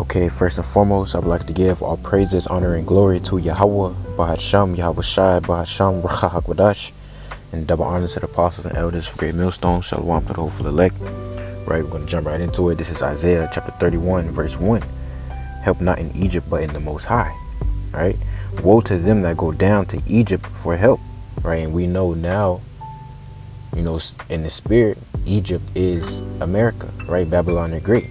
Okay, first and foremost, I would like to give all praises, honor, and glory to Yahweh, Bahasham, Yahweh Shai, Bahasham, Racha HaKodash, and double honor to the apostles and elders of Great Millstone, Shalom to the hopeful elect. Right, we're going to jump right into it. This is Isaiah chapter 31, verse 1. Help not in Egypt, but in the Most High. Right? Woe to them that go down to Egypt for help. Right? And we know now, in the spirit, Egypt is America. Right? Babylon the Great.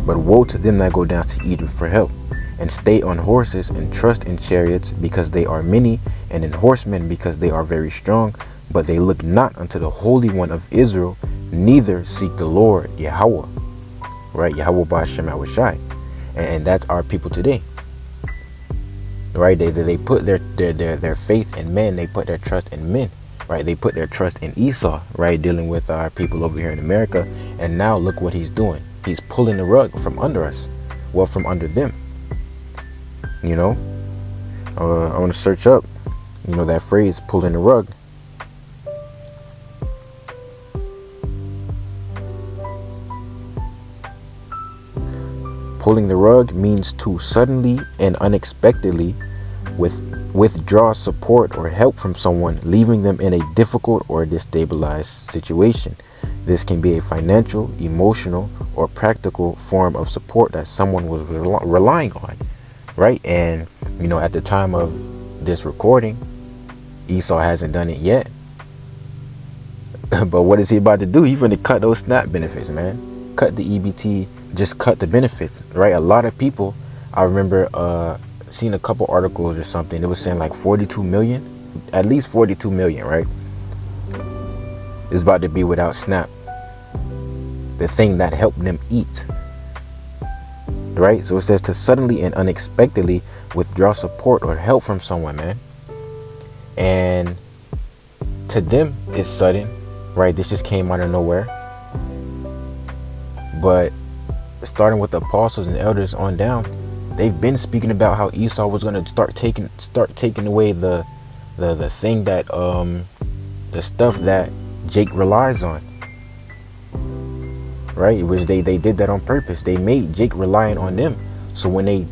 But woe to them that go down to Egypt for help, and stay on horses, and trust in chariots, because they are many, and in horsemen, because they are very strong. But they look not unto the Holy One of Israel, neither seek the Lord, Yahweh. Right? Yahweh Ba'ashem Awashai. And that's our people today. Right? They put their faith in men. They put their trust in men. Right? They put their trust in Esau. Right? Dealing with our people over here in America. And now look what he's doing. He's pulling the rug from under us. Well, from under them. I want to search up, that phrase, pulling the rug. Pulling the rug means to suddenly and unexpectedly withdraw support or help from someone, leaving them in a difficult or destabilized situation. This can be a financial, emotional, or practical form of support that someone was relying on, right? And, at the time of this recording, Esau hasn't done it yet. But what is he about to do? He's going to cut those SNAP benefits, man. Cut the EBT, just cut the benefits, right? A lot of people, I remember seeing a couple articles or something. It was saying like 42 million, at least 42 million, right? Is about to be without SNAP, the thing that helped them eat. Right? So it says to suddenly and unexpectedly withdraw support or help from someone, man. And to them, it's sudden, right? This just came out of nowhere. But starting with the apostles and elders on down, they've been speaking about how Esau was going to start taking away the thing that the stuff that Jake relies on, right? Which they did that on purpose. They made Jake reliant on them, so when they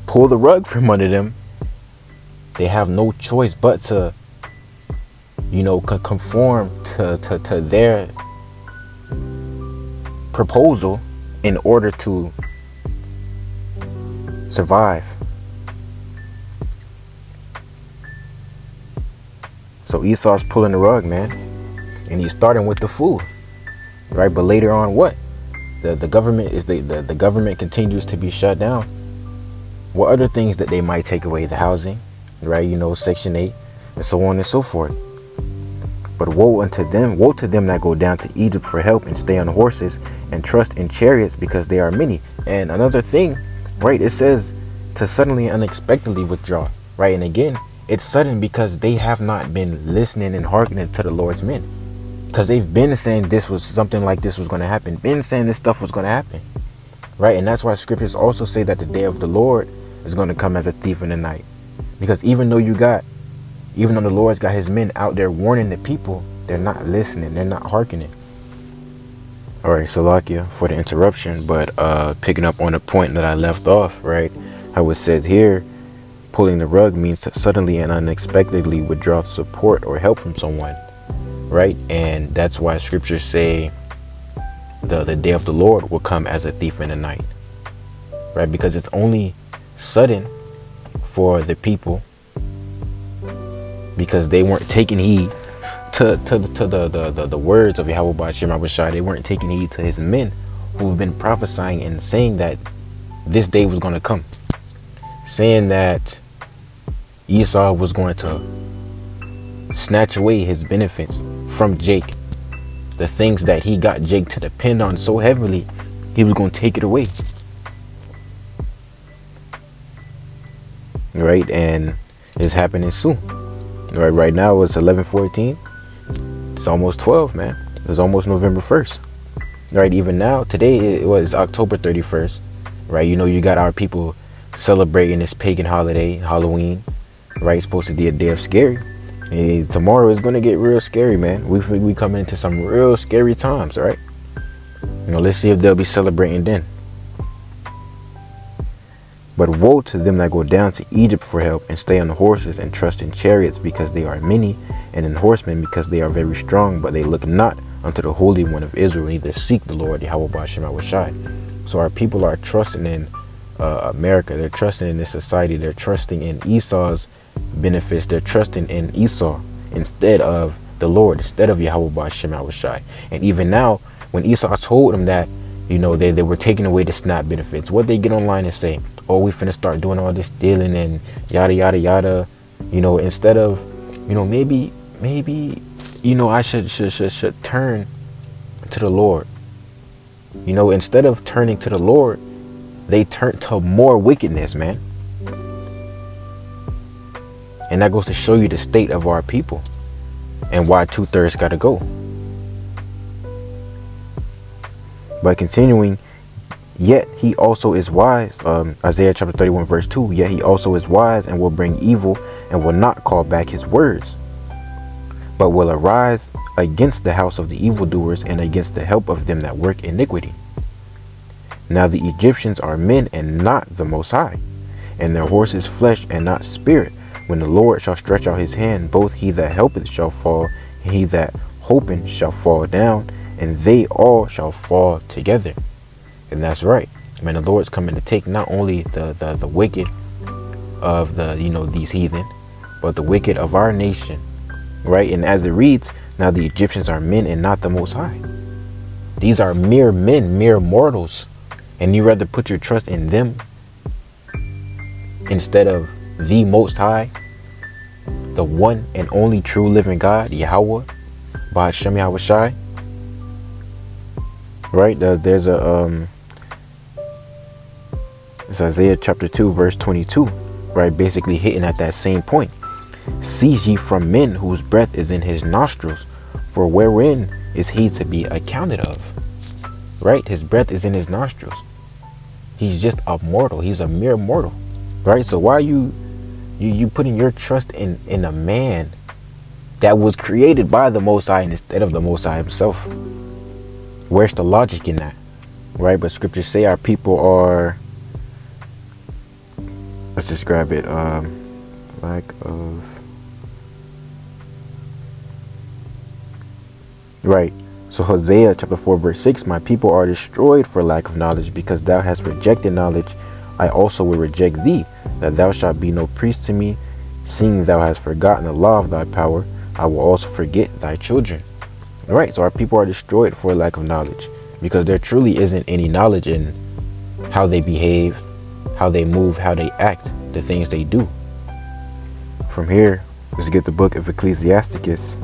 pull the rug from under them, they have no choice but to conform to their proposal in order to survive. So Esau's pulling the rug, man. And he's starting with the food, right? But later on, what? The government is the government continues to be shut down. What other things that they might take away? The housing, right? Section 8, and so on and so forth. But woe to them that go down to Egypt for help, and stay on horses, and trust in chariots, because they are many. And another thing, right? It says to suddenly and unexpectedly withdraw, right? And again, it's sudden because they have not been listening and hearkening to the Lord's men. Because they've been saying something like this was going to happen. Been saying this stuff was going to happen. Right? And that's why scriptures also say that the day of the Lord is going to come as a thief in the night. Because even though the Lord's got his men out there warning the people, they're not listening. They're not hearkening. All right, Salakia for the interruption. But picking up on the point that I left off, right? How it says here, pulling the rug means to suddenly and unexpectedly withdraw support or help from someone. Right? And that's why scriptures say the day of the Lord will come as a thief in the night. Right? Because it's only sudden for the people, because they weren't taking heed to the words of Yahweh Ba'ashem Awashai. They weren't taking heed to his men who've been prophesying and saying that this day was going to come. Saying that Esau was going to snatch away his benefits from Jake. The things that he got Jake to depend on so heavily, he was going to take it away. Right? And it's happening soon. Right now it's 11:14. It's almost 12, man. It's almost November 1st. Right? Even now, today it was October 31st. Right? You got our people celebrating this pagan holiday, Halloween. Right? It's supposed to be a day of scary. And tomorrow is going to get real scary, man. We coming into some real scary times, right? Let's see if they'll be celebrating then. But woe to them that go down to Egypt for help, and stay on horses, and trust in chariots because they are many, and in horsemen because they are very strong, but they look not unto the Holy One of Israel, neither seek the Lord Yahweh Ba'ashem Yahushai. So our people are trusting in America. They're trusting in this society. They're trusting in Esau's benefits. They're trusting in Esau instead of the Lord, instead of Yahweh Ba'ashem Yahushai. And even now, when Esau told them that, they were taking away the SNAP benefits, what they get online and say, oh, we finna start doing all this stealing and yada yada yada, instead of, maybe I should turn to the Lord. Instead of turning to the Lord, they turn to more wickedness, man. And that goes to show you the state of our people and why 2/3 got to go. But continuing, yet he also is wise. Isaiah chapter 31 verse 2. Yet he also is wise and will bring evil and will not call back his words, but will arise against the house of the evildoers and against the help of them that work iniquity. Now the Egyptians are men and not the Most High, and their horses flesh and not spirit. When the Lord shall stretch out his hand, both he that helpeth shall fall, and he that hoping shall fall down, and they all shall fall together. And that's right. Man, the Lord's coming to take not only the wicked of these heathen, but the wicked of our nation. Right? And as it reads, now the Egyptians are men and not the Most High. These are mere men, mere mortals. And you rather put your trust in them instead of the Most High, the one and only true living God, Yahweh Ba'ashem Yahushai. Right? There's it's Isaiah chapter 2 verse 22, right? Basically hitting at that same point. Cease ye from men whose breath is in his nostrils, for wherein is he to be accounted of? Right? His breath is in his nostrils. He's just a mortal. He's a mere mortal. Right? So why are you putting your trust in a man that was created by the Most High instead of the Most High himself? Where's the logic in that? Right? But scriptures say our people are, let's just grab it, lack of, right. So Hosea chapter 4 verse 6, my people are destroyed for lack of knowledge, because thou hast rejected knowledge, I also will reject thee, that thou shalt be no priest to me. Seeing thou hast forgotten the law of thy power, I will also forget thy children. Right, so our people are destroyed for lack of knowledge, because there truly isn't any knowledge in how they behave, how they move, how they act, the things they do. From here, let's get the book of Ecclesiasticus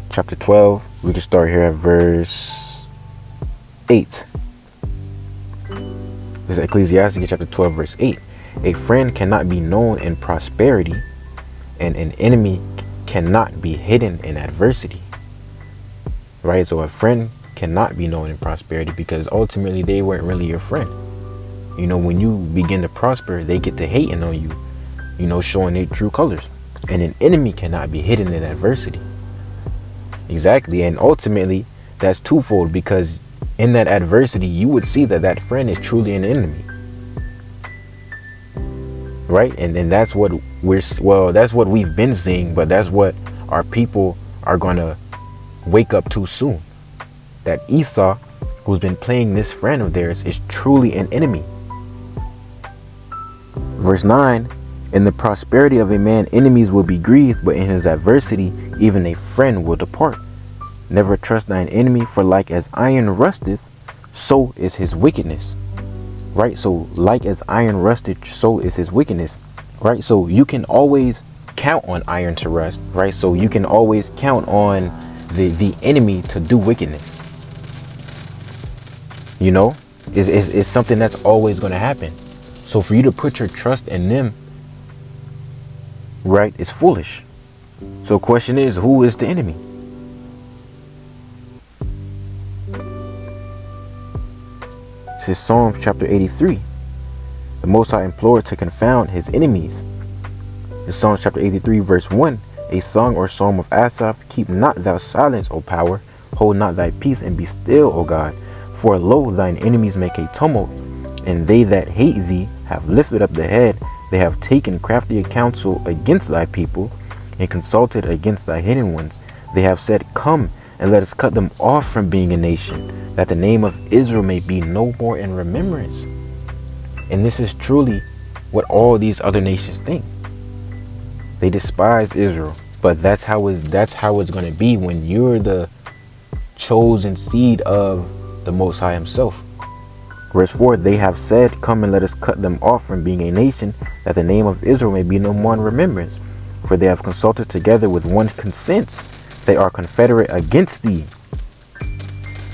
chapter 12. We can start here at verse 8. This is Ecclesiasticus chapter 12 verse 8. A friend cannot be known in prosperity, and an enemy cannot be hidden in adversity. Right? So a friend cannot be known in prosperity, because ultimately they weren't really your friend. When you begin to prosper, they get to hating on you, showing their true colors. And an enemy cannot be hidden in adversity. Exactly. And ultimately, that's twofold, because in that adversity, you would see that friend is truly an enemy. Right? And that's what that's what we've been seeing, but that's what our people are going to wake up too soon. That Esau, who's been playing this friend of theirs, is truly an enemy. Verse 9, in the prosperity of a man, enemies will be grieved, but in his adversity, even a friend will depart. Never trust thine enemy, for like as iron rusteth, so is his wickedness. Right? So like as iron rusted, so is his wickedness. Right? So you can always count on iron to rust. Right? So you can always count on the enemy to do wickedness. It's something that's always going to happen. So for you to put your trust in them, right, is foolish. So question is, who is the enemy? This is Psalms chapter 83. The Most High implored to confound his enemies. In Psalms chapter 83 verse 1, a song or psalm of Asaph, keep not thou silence, O power, hold not thy peace, and be still, O God. For lo, thine enemies make a tumult, and they that hate thee have lifted up the head. They have taken crafty counsel against thy people, and consulted against thy hidden ones. They have said, come, and let us cut them off from being a nation, that the name of Israel may be no more in remembrance. And this is truly what all these other nations think. They despise Israel, but that's how it's going to be when you're the chosen seed of the Most High himself. Verse 4, they have said, come and let us cut them off from being a nation, that the name of Israel may be no more in remembrance. For they have consulted together with one consent. They are confederate against thee.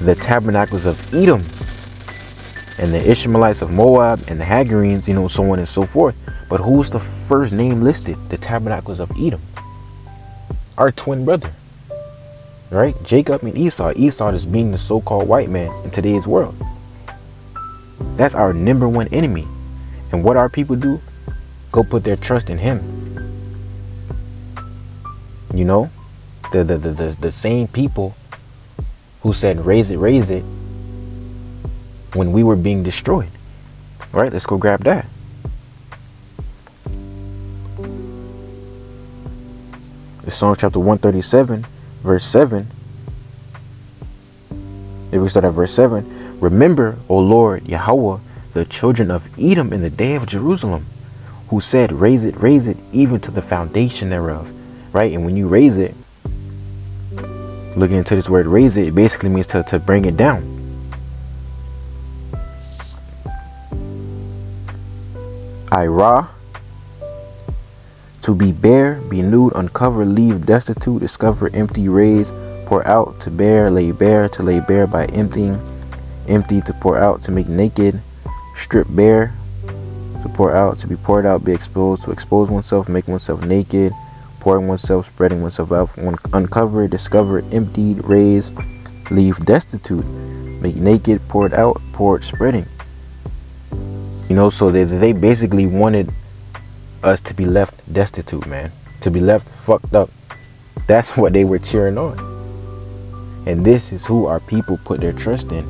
The tabernacles of Edom, and the Ishmaelites of Moab, and the Hagarenes, so on and so forth. But who's the first name listed? The tabernacles of Edom. Our twin brother. Right? Jacob and Esau. Esau is being the so-called white man in today's world. That's our number one enemy. And what our people do? Go put their trust in him. The same people who said raise it when we were being destroyed. All right, let's go grab that. It's Psalm chapter 137, verse 7. If we start at verse 7, remember, O Lord Yahweh, the children of Edom in the day of Jerusalem, who said, raise it, even to the foundation thereof. Right? And when you raise it, looking into this word raise it basically means to bring it down. Ira, to be bare, be nude, uncover, leave destitute, discover, empty, raise, pour out, to bear, lay bare, to lay bare by emptying, empty, to pour out, to make naked, strip bare, to pour out, to be poured out, be exposed, to expose oneself, make oneself naked, pouring oneself, spreading oneself out, uncover, discover, emptied, raise, leave destitute, make naked, poured out, poured, spreading. So they basically wanted us to be left destitute, man, to be left fucked up. That's what they were cheering on. And this is who our people put their trust in.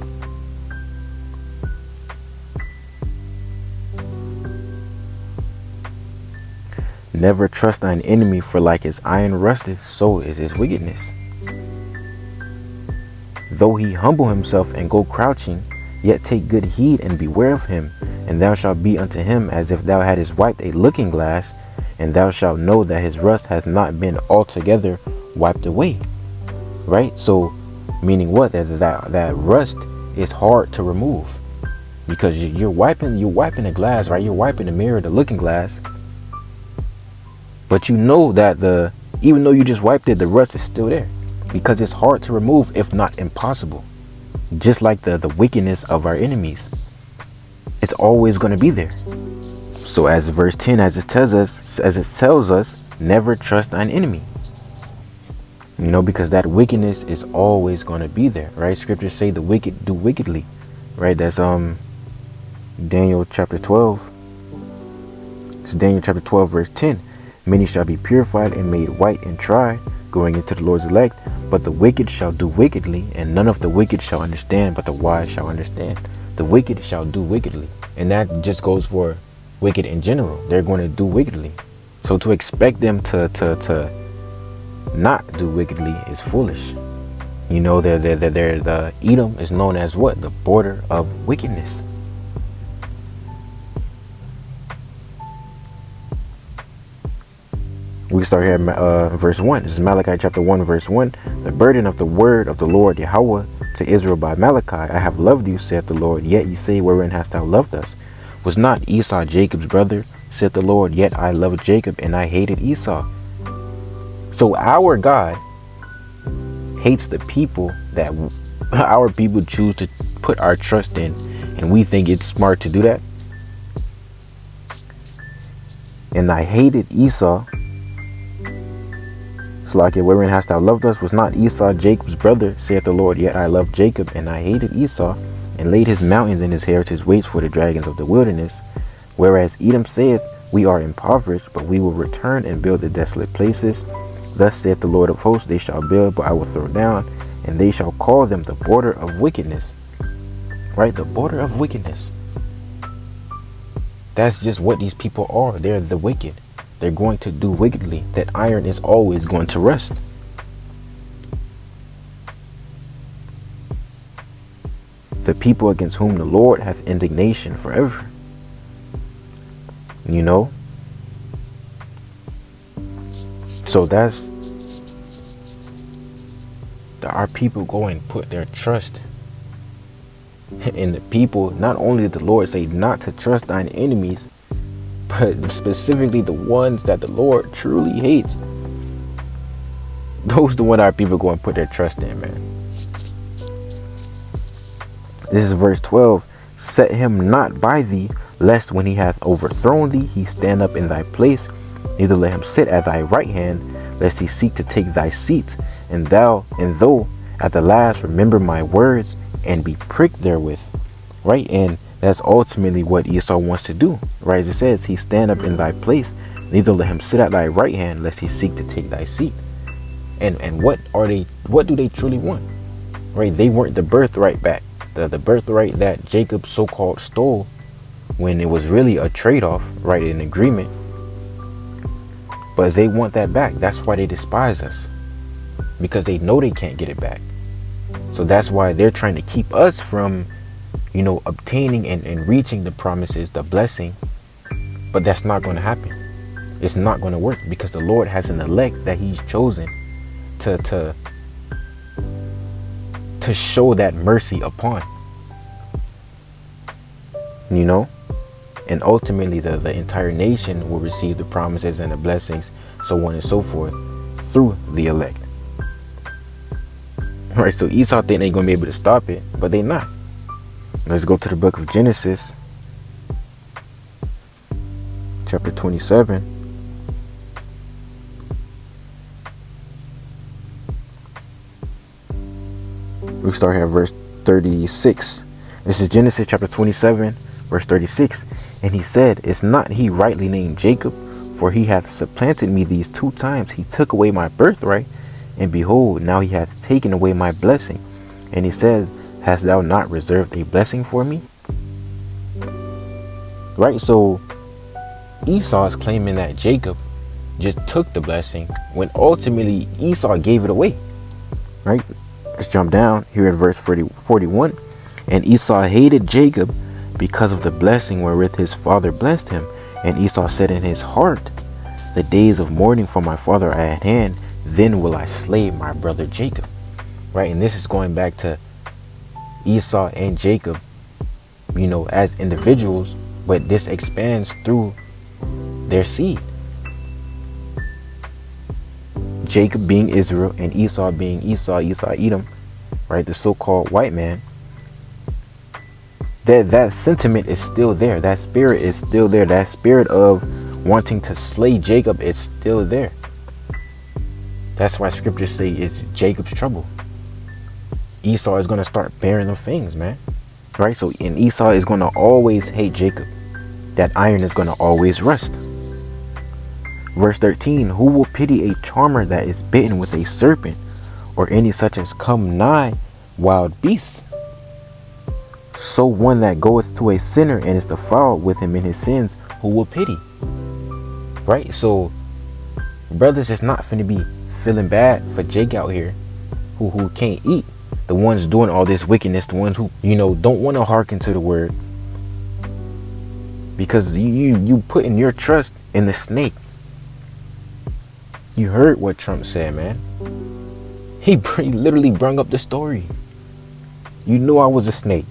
Never trust thine enemy, for like as iron rusteth, so is his wickedness. Though he humble himself and go crouching, yet take good heed and beware of him, and thou shalt be unto him as if thou hadst wiped a looking glass, and thou shalt know that his rust hath not been altogether wiped away. Right? So, meaning what? That rust is hard to remove, because you're wiping the glass, right? You're wiping the mirror, the looking glass. But you know that even though you just wiped it, the rust is still there, because it's hard to remove, if not impossible. Just like the wickedness of our enemies, it's always going to be there. So as verse 10, as it tells us, never trust thine enemy. Because that wickedness is always going to be there, right? Scriptures say the wicked do wickedly, right? That's Daniel chapter 12. It's Daniel chapter 12, verse 10. Many shall be purified and made white and tried, going into the Lord's elect. But the wicked shall do wickedly, and none of the wicked shall understand, but the wise shall understand. The wicked shall do wickedly. And that just goes for wicked in general. They're going to do wickedly. So to expect them to not do wickedly is foolish. The Edom is known as what? The border of wickedness. We start here at verse 1. This is Malachi chapter 1, verse 1. The burden of the word of the Lord Yahweh to Israel by Malachi. I have loved you, saith the Lord, yet ye say, wherein hast thou loved us? Was not Esau Jacob's brother, saith the Lord, yet I loved Jacob, and I hated Esau. So our God hates the people that our people choose to put our trust in, and we think it's smart to do that. And I hated Esau. Slakia, wherein hast thou loved us? Was not Esau Jacob's brother, saith the Lord, yet I loved Jacob, and I hated Esau, and laid his mountains and his heritage waste for the dragons of the wilderness. Whereas Edom saith, we are impoverished, but we will return and build the desolate places. Thus saith the Lord of hosts, they shall build, but I will throw down, and they shall call them the border of wickedness. Right? The border of wickedness. That's just what these people are. They're the wicked. They're going to do wickedly. That iron is always going to rust. The people against whom the Lord hath indignation forever. You know? So that's our people go and put their trust in the people. Not only did the Lord say not to trust thine enemies, but specifically the ones that the Lord truly hates. Those are the ones our people go and put their trust in, man. This is verse 12. Set him not by thee, lest when he hath overthrown thee, he stand up in thy place. Neither let him sit at thy right hand, lest he seek to take thy seat. And though at the last remember my words and be pricked therewith. Right? And that's ultimately what Esau wants to do. Right? As it says, he stand up in thy place. Neither let him sit at thy right hand, lest he seek to take thy seat. And what do they truly want? Right? They want the birthright back. The birthright that Jacob so-called stole, when it was really a trade-off, right? An agreement. But they want that back. That's why they despise us. Because they know they can't get it back. So that's why they're trying to keep us from, obtaining and reaching the promises, the blessing. But that's not going to happen. It's not going to work, because the Lord has an elect that he's chosen to show that mercy upon. And ultimately the entire nation will receive the promises and the blessings, so on and so forth, through the elect. Right, so Esau think they're gonna be able to stop it, but they're not. Let's go to the book of Genesis, chapter 27. We start here at verse 36. This is Genesis chapter 27, verse 36. And he said, is not he rightly named Jacob? For he hath supplanted me these 2 times. He took away my birthright, and behold, now he hath taken away my blessing. And he said, hast thou not reserved a blessing for me? Right, so Esau is claiming that Jacob just took the blessing, when ultimately Esau gave it away. Right, let's jump down here at verse 41. And Esau hated Jacob because of the blessing wherewith his father blessed him. And Esau said in his heart, the days of mourning for my father are at hand, then will I slay my brother Jacob. Right, and this is going back to Esau and Jacob, as individuals, but this expands through their seed. Jacob being Israel and Esau being Esau, Edom, right, the so-called white man. That sentiment is still there. That spirit is still there. That spirit of wanting to slay Jacob is still there. That's why scriptures say it's Jacob's trouble. Esau is going to start bearing the things, man. Right? So, and Esau is going to always hate Jacob. That iron is going to always rust. Verse 13, who will pity a charmer that is bitten with a serpent, or any such as come nigh wild beasts? So one that goeth to a sinner and is defiled with him in his sins, who will pity? Right? So brothers is not finna be feeling bad for Jake out here who can't eat. The ones doing all this wickedness, the ones who, don't want to hearken to the word. Because you putting your trust in the snake. You heard what Trump said, man. He literally brung up the story. You knew I was a snake.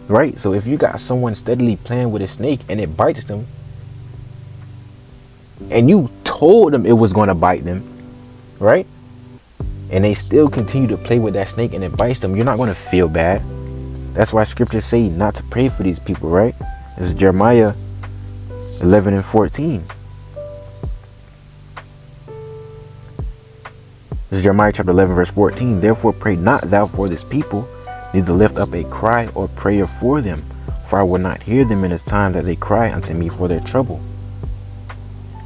Right? So if you got someone steadily playing with a snake and it bites them, and you told them it was going to bite them, right? And they still continue to play with that snake and it bites them, you're not going to feel bad. That's why scriptures say not to pray for these people, right? This is Jeremiah 11 and 14. This is Jeremiah chapter 11 verse 14. Therefore pray not thou for this people, neither lift up a cry or prayer for them, for I will not hear them in the time that they cry unto me for their trouble.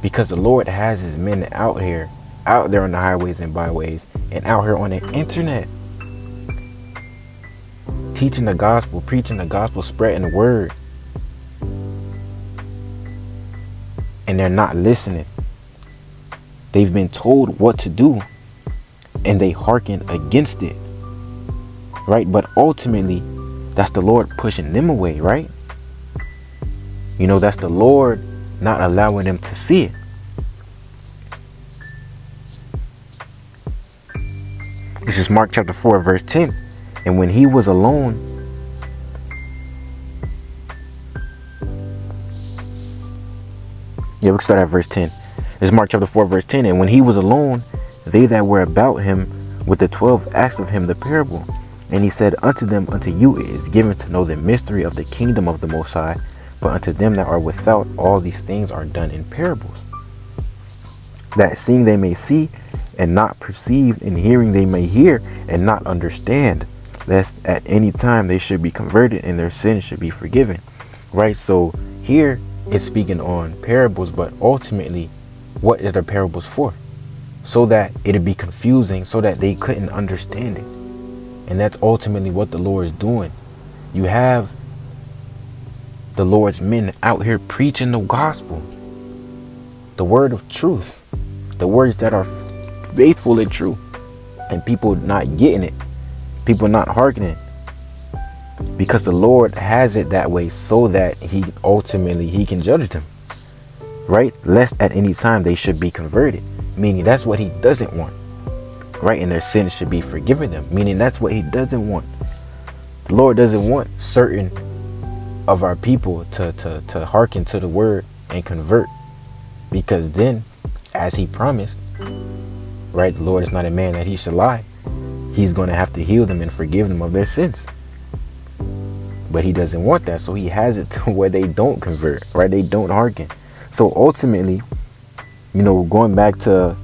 Because the Lord has his men out there on the highways and byways, and out here on the internet. teaching the gospel, preaching the gospel, spreading the word, and they're not listening. They've been told what to do and they hearken against it, right? But ultimately, that's the Lord pushing them away, right? You know, that's the Lord not allowing them to see it. This is Mark chapter 4, verse 10. And when he was alone, we can start at verse 10. This is Mark chapter 4, verse 10. And when he was alone, they that were about him with the 12 asked of him the parable. And he said unto them, unto you it is given to know the mystery of the kingdom of the Most High, but unto them that are without, all these things are done in parables, that seeing they may see and not perceive, and hearing they may hear and not understand, lest at any time they should be converted and their sins should be forgiven. Right? So here it's speaking on parables, but ultimately, what are the parables for? So that it'd be confusing, so that they couldn't understand it. And that's ultimately what the Lord is doing. You have the Lord's men out here preaching the gospel, the word of truth, the words that are faithful and true, and people not getting it, people not hearkening, because the Lord has it that way so that he can judge them, right? Lest at any time they should be converted, meaning that's what he doesn't want, right? And their sins should be forgiven them, meaning that's what he doesn't want. The Lord doesn't want certain of our people to hearken to the word and convert, because then, as he promised, right, the Lord is not a man that he should lie. He's going to have to heal them and forgive them of their sins. But he doesn't want that, so he has it to where they don't convert, right? They don't hearken. So ultimately, you know, going back to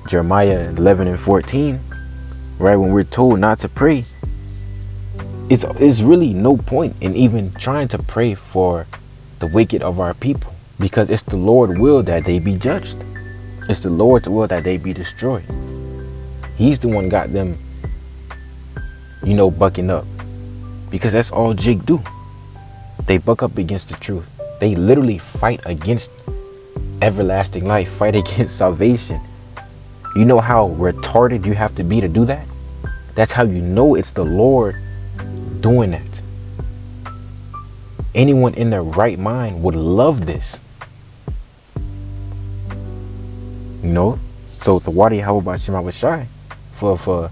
Jeremiah 11 and 14, right, when we're told not to pray, it's really no point in even trying to pray for the wicked of our people, because it's the Lord's will that they be judged. It's the Lord's will that they be destroyed. He's the one got them, you know, bucking up, because that's all Jake do. They buck up against the truth. They literally fight against everlasting life, fight against salvation. You know how retarded you have to be to do that? That's how you know it's the Lord doing that. Anyone in their right mind would love this. You know? So the Wadi Hawabah Shema was shy for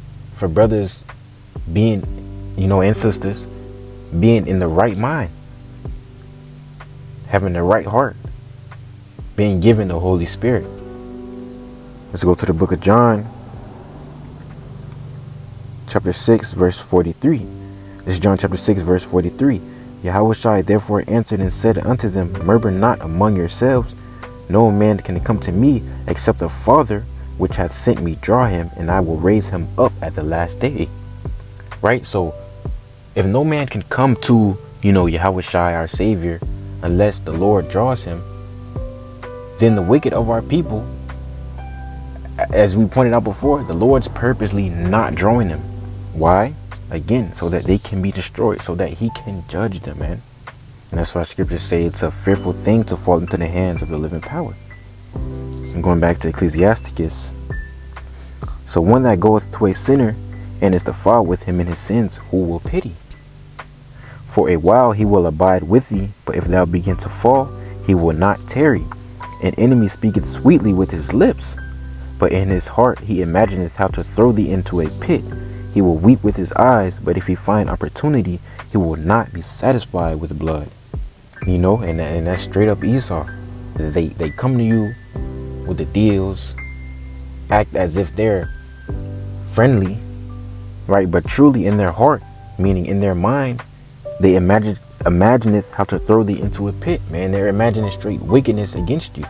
brothers being, you know, and sisters being in the right mind, having the right heart, being given the Holy Spirit. Let's go to the book of John, chapter 6, verse 43. This is John chapter 6, verse 43. Yahushua therefore answered and said unto them, murmur not among yourselves. No man can come to me except the Father which hath sent me draw him, and I will raise him up at the last day. Right? So if no man can come to, you know, Yahushua our Savior, unless the Lord draws him, then the wicked of our people, as we pointed out before, the Lord's purposely not drawing them. Why? Again, so that they can be destroyed, so that he can judge them, man. And that's why scriptures say it's a fearful thing to fall into the hands of the living power. I'm going back to Ecclesiasticus. So one that goeth to a sinner and is to fall with him in his sins, who will pity? For a while he will abide with thee, but if thou begin to fall, he will not tarry. An enemy speaketh sweetly with his lips, but in his heart he imagineth how to throw thee into a pit. He will weep with his eyes, but if he find opportunity, he will not be satisfied with blood. You know, and that's straight up Esau. They come to you with the deals, act as if they're friendly, right? But truly in their heart, meaning in their mind, they imagineth how to throw thee into a pit, man. They're imagining straight wickedness against you.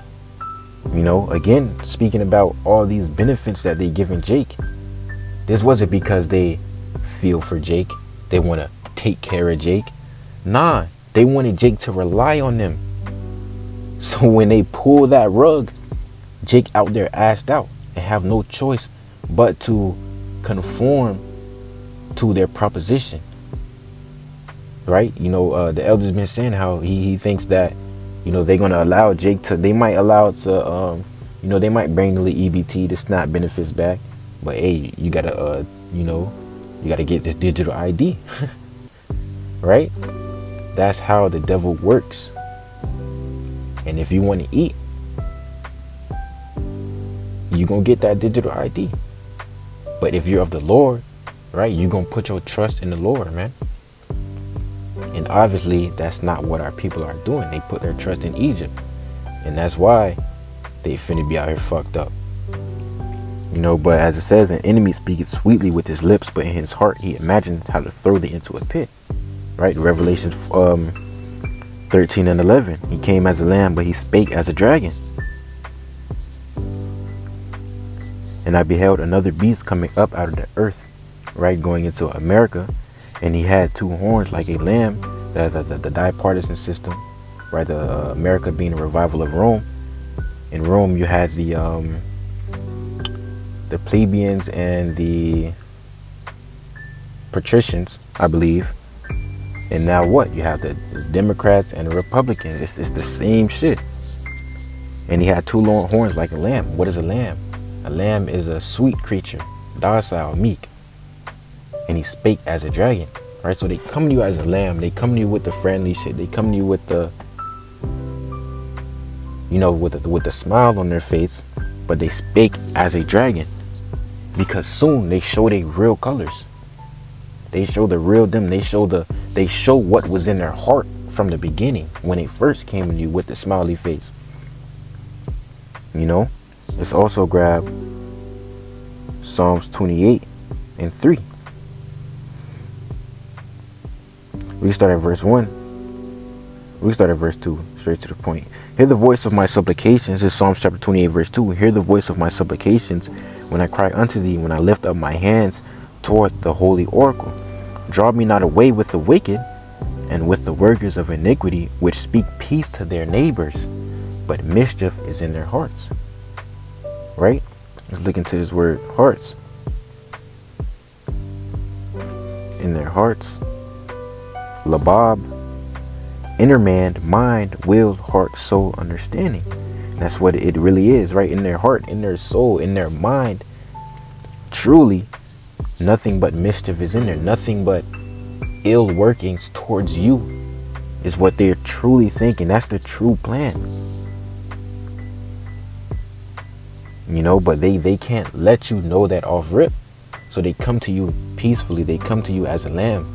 You know, again, speaking about all these benefits that they giving Jake, this wasn't because they feel for Jake. They want to take care of Jake. Nah, they wanted Jake to rely on them. So when they pull that rug, Jake out there assed out and have no choice but to conform to their proposition, right? The elder's been saying how he thinks that, they're gonna allow Jake to, they might allow it to, they might bring the EBT to SNAP benefits back, but hey, you gotta, you gotta get this digital ID, right? That's how the devil works. And if you want to eat, you're gonna get that digital ID. But if you're of the Lord, right, you're gonna put your trust in the Lord, man. And obviously that's not what our people are doing. They put their trust in Egypt, and that's why they finna be out here fucked up. But as it says, an enemy speaketh sweetly with his lips, but in his heart he imagined how to throw thee into a pit, right? Revelation 13 and 11. He came as a lamb, but he spake as a dragon. And I beheld another beast coming up out of the earth, right, going into America, and he had two horns like a lamb. The bipartisan system, right? The America being a revival of Rome. In Rome, you had the plebeians and the patricians, I believe. And now what? You have the Democrats and the Republicans. It's the same shit. And he had two long horns like a lamb. What is a lamb? A lamb is a sweet creature, docile, meek. And he spake as a dragon, right? So they come to you as a lamb. They come to you with the friendly shit. They come to you with the, with the smile on their face, but they spake as a dragon, because soon they show their real colors. They show the real them. They show what was in their heart from the beginning when they first came to you with the smiley face. Let's also grab Psalms 28 and 3. We start at verse 1. We start at verse 2, straight to the point. Hear the voice of my supplications. This is Psalms chapter 28, verse 2. Hear the voice of my supplications when I cry unto thee, when I lift up my hands toward the holy oracle. Draw me not away with the wicked and with the workers of iniquity, which speak peace to their neighbors, but mischief is in their hearts. Right? Let's look into this word, hearts. In their hearts. Labab, inner man, mind, will, heart, soul, understanding. And that's what it really is, right? In their heart, in their soul, in their mind. Truly, nothing but mischief is in there. Nothing but ill workings towards you is what they're truly thinking. That's the true plan. But they can't let you know that off rip. So they come to you peacefully. They come to you as a lamb.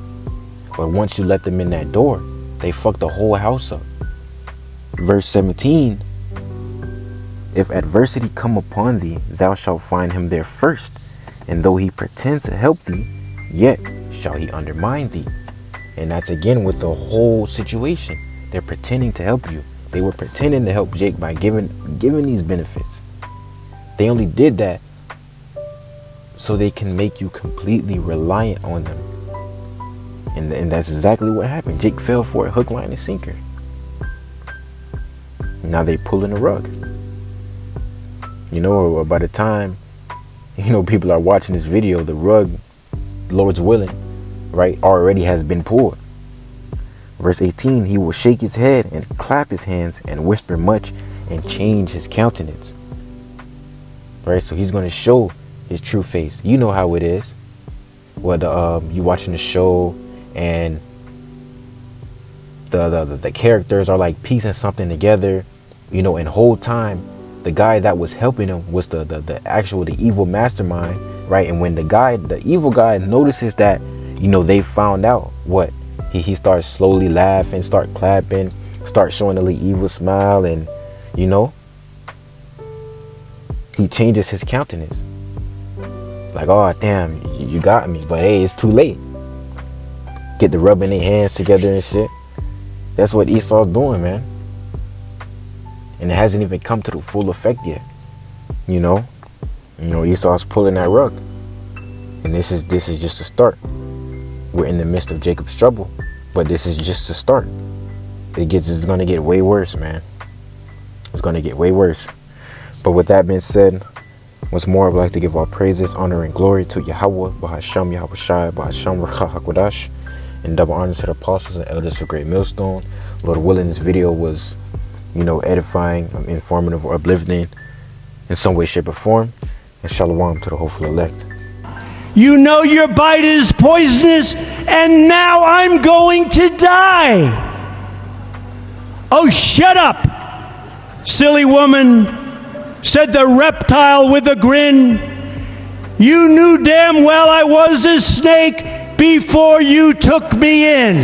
But once you let them in that door, they fuck the whole house up. Verse 17. If adversity come upon thee, thou shalt find him there first. And though he pretends to help thee, yet shall he undermine thee. And that's again with the whole situation. They're pretending to help you. They were pretending to help Jake by giving these benefits. They only did that so they can make you completely reliant on them. And that's exactly what happened. Jake fell for it, hook, line, and sinker. Now they pulling the rug. Or by the time, people are watching this video, the rug, Lord's willing, right, already has been pulled. Verse 18, he will shake his head and clap his hands and whisper much and change his countenance. Right, so he's going to show his true face. You know how it is. You watching the show and the characters are like piecing something together, and whole time the guy that was helping him was the evil mastermind, right? And when the evil guy notices that, they found out what, he starts slowly laughing, start clapping, start showing a little evil smile, and he changes his countenance. Like, oh damn, you got me, but hey, it's too late. Get the rubbing their hands together and shit. That's what Esau's doing, man. And it hasn't even come to the full effect yet. Esau's pulling that rug. And this is just a start. We're in the midst of Jacob's trouble, but this is just a start. It's gonna get way worse, man. It's gonna get way worse. But with that being said, Once more, I would like to give all praises, honor, and glory to Yahweh, Bahasham, Yahweh Shai, Bahasham, Rakha HaKodash, and double honors to the apostles and elders of Great Millstone. Lord willing, this video was, edifying, informative, or uplifting in some way, shape, or form. And shalom to the hopeful elect. You know your bite is poisonous, and now I'm going to die. Oh, shut up, silly woman, said the reptile with a grin. You knew damn well I was a snake before you took me in.